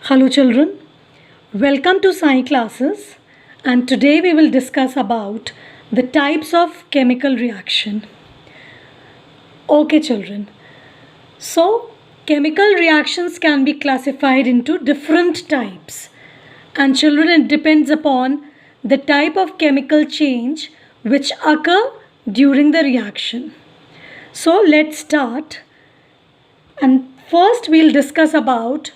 Hello children, welcome to Science classes, and today we will discuss about the types of chemical reaction. Okay children, so chemical reactions can be classified into different types, and children, it depends upon the type of chemical change which occur during the reaction. So let's start, and first we'll discuss about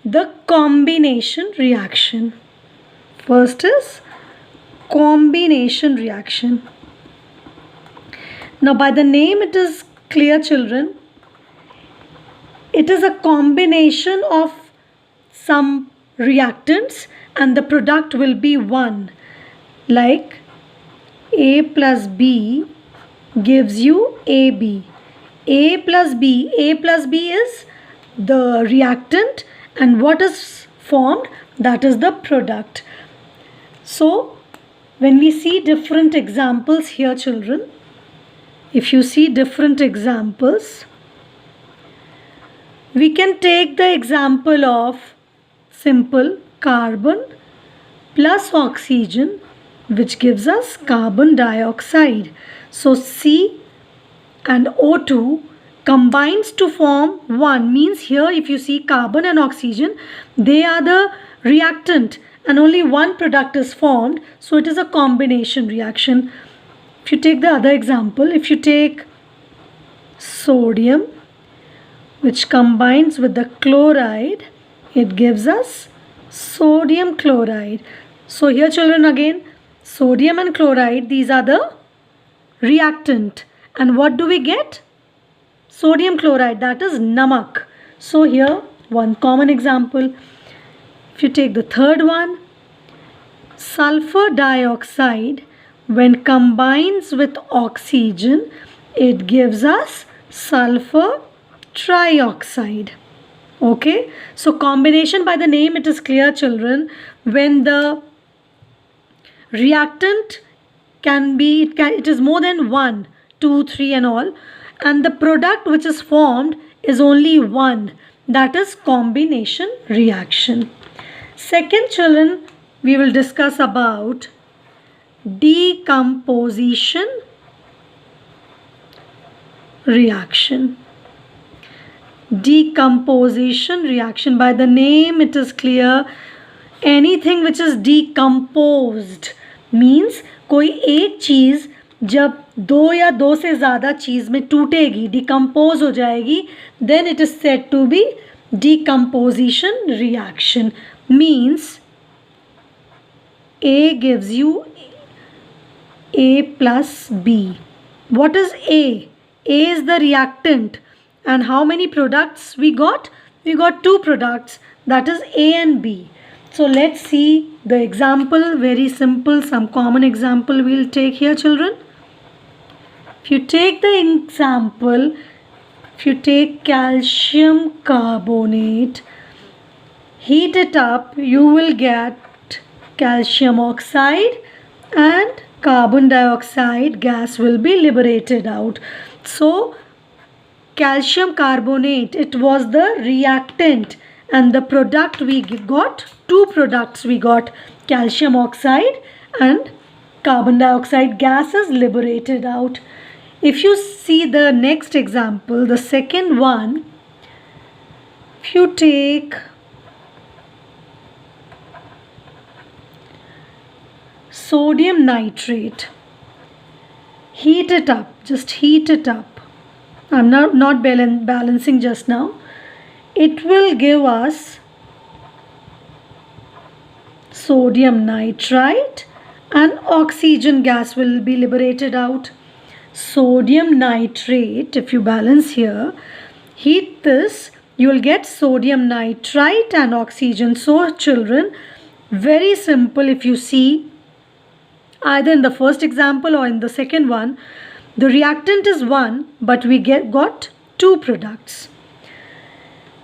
the combination reaction. First is combination reaction. Now by the name it is clear children, it is a combination of some reactants and the product will be one, like A plus B gives you AB. A plus B is the reactant, and what is formed, that is the product. So when we see different examples here children, if you see different examples, we can take the example of simple carbon plus oxygen, which gives us carbon dioxide. So C and O2 combines to form one, means here if you see carbon and oxygen, they are the reactant and only one product is formed, so it is a combination reaction. If you take the other example, if you take sodium which combines with the chloride, it gives us sodium chloride. So here children, again sodium and chloride, these are the reactant, and what do we get? Sodium chloride, that is namak. So here one common example. If you take the third one, sulfur dioxide when combines with oxygen, it gives us sulfur trioxide. Okay, so combination, by the name it is clear children, when the reactant can be, it is more than 1, 2, 3 and all, and the product which is formed is only one, that is combination reaction. Second children, we will discuss about decomposition reaction. Decomposition reaction, by the name it is clear, anything which is decomposed means कोई एक चीज़ जब दो या दो से ज़्यादा चीज़ में टूटेगी, decompose हो जाएगी, then it is said to be decomposition reaction. Means A gives you A plus B. What is A? A is the reactant, and how many products we got? We got two products, that is A and B. So let's see the example, very simple, some common example we'll take here children. If you take the example, if you take calcium carbonate, heat it up, you will get calcium oxide and carbon dioxide gas will be liberated out. So calcium carbonate, it was the reactant, and the product we got, two products we got, calcium oxide and carbon dioxide gas is liberated out. If you see the next example, the second one, if you take sodium nitrate, heat it up, just heat it up. I'm not balancing just now. It will give us sodium nitrite and oxygen gas will be liberated out. Sodium nitrate, if you balance here, heat this, you will get sodium nitrite and oxygen. So children, very simple, if you see either in the first example or in the second one, the reactant is one, but we got two products.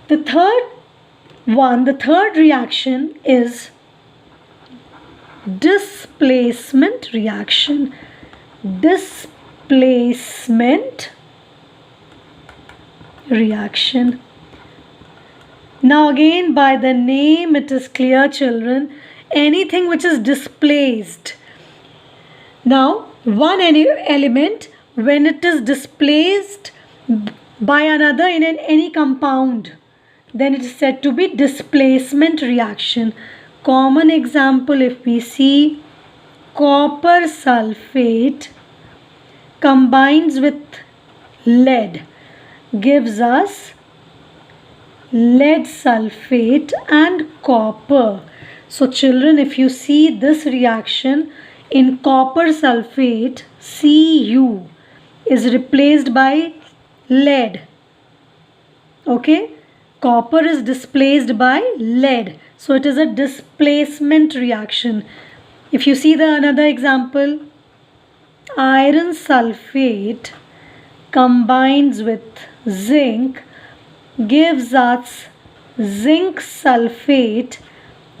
The third reaction is displacement reaction. Displacement reaction. Now again, by the name it is clear, children, anything which is displaced. Now one element, when it is displaced by another in any compound, then it is said to be displacement reaction. Common example, if we see, copper sulfate combines with lead, gives us lead sulfate and copper. So children, if you see this reaction, in copper sulfate, Cu is replaced by lead. Okay, copper is displaced by lead, so it is a displacement reaction. If you see the another example, iron sulfate combines with zinc, gives us zinc sulfate,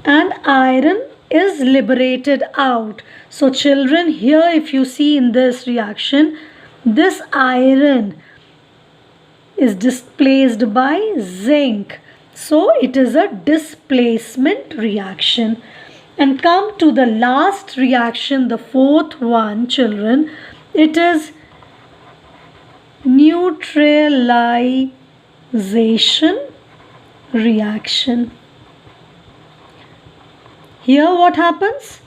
and iron is liberated out. So children, here if you see in this reaction, this iron is displaced by zinc, so it is a displacement reaction. And come to the last reaction, the fourth one, children, it is neutralization reaction. Here what happens?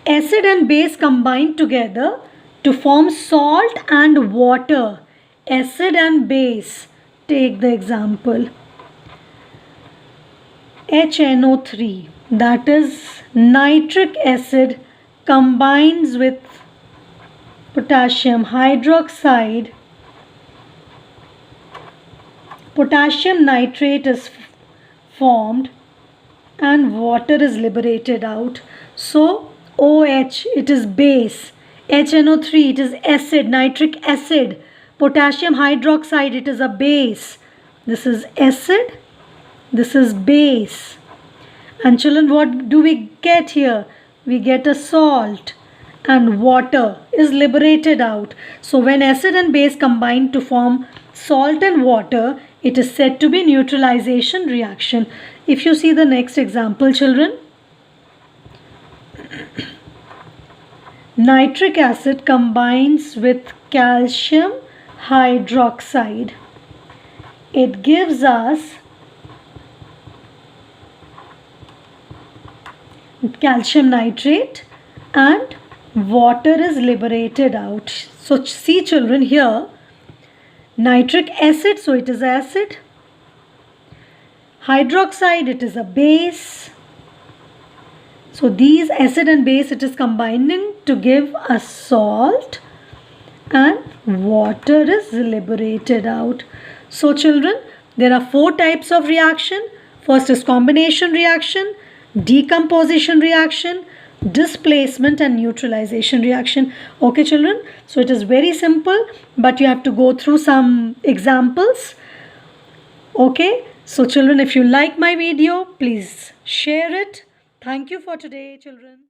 Acid and base combine together to form salt and water. Acid and base, take the example HNO3, that is nitric acid combines with potassium hydroxide. Potassium nitrate is formed and water is liberated out. So OH, it is base. HNO3, it is acid, nitric acid. Potassium hydroxide, it is a base. This is acid, this is base. And children, what do we get here? We get a salt and water is liberated out. So when acid and base combine to form salt and water, it is said to be neutralization reaction. If you see the next example, children, nitric acid combines with calcium hydroxide. It gives us calcium nitrate and water is liberated out. So see children, here nitric acid, so it is acid. Hydroxide, it is a base. So these acid and base, it is combining to give a salt and water is liberated out. So children, there are 4 types of reaction. First is combination reaction, decomposition reaction, displacement and neutralization reaction. Okay children, so it is very simple, but you have to go through some examples. Okay, so children, if you like my video, please share it. Thank you for today, children.